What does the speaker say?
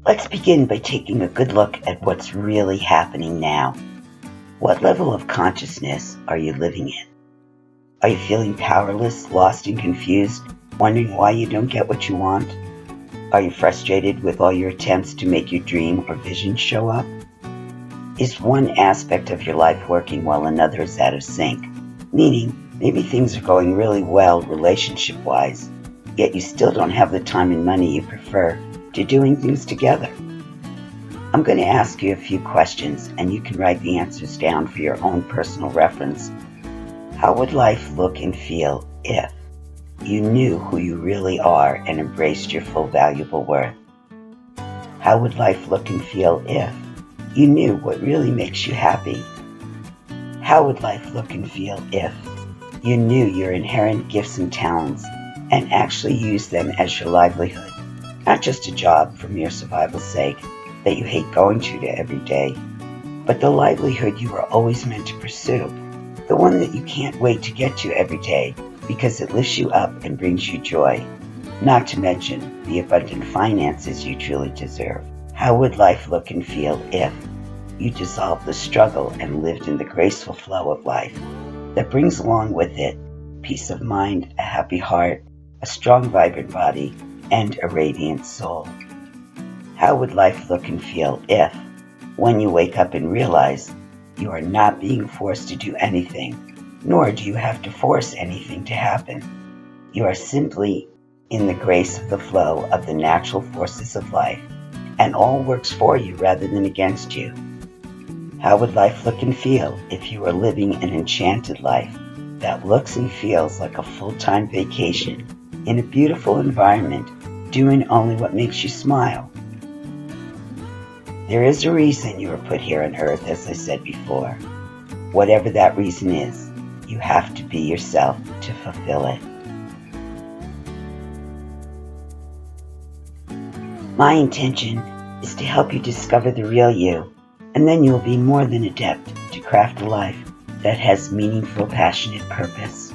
Let's begin by taking a good look at what's really happening now. What level of consciousness are you living in? Are you feeling powerless, lost and confused, wondering why you don't get what you want? Are you frustrated with all your attempts to make your dream or vision show up? Is one aspect of your life working while another is out of sync? Meaning, maybe things are going really well relationship-wise, yet you still don't have the time and money you prefer to doing things together. I'm going to ask you a few questions, and you can write the answers down for your own personal reference. How would life look and feel if you knew who you really are and embraced your full valuable worth? How would life look and feel if you knew what really makes you happy? How would life look and feel if you knew your inherent gifts and talents and actually used them as your livelihood, not just a job for mere survival's sake that you hate going to every day, but the livelihood you were always meant to pursue, the one that you can't wait to get to every day because it lifts you up and brings you joy, not to mention the abundant finances you truly deserve? How would life look and feel if you dissolved the struggle and lived in the graceful flow of life that brings along with it peace of mind, a happy heart, a strong, vibrant body, and a radiant soul? How would life look and feel if, when you wake up and realize you are not being forced to do anything, nor do you have to force anything to happen? You are simply in the grace of the flow of the natural forces of life, and all works for you rather than against you. How would life look and feel if you were living an enchanted life that looks and feels like a full-time vacation in a beautiful environment, doing only what makes you smile? There is a reason you were put here on earth, as I said before. Whatever that reason is, you have to be yourself to fulfill it. My intention is to help you discover the real you, and then you will be more than adept to craft a life that has meaningful, passionate purpose.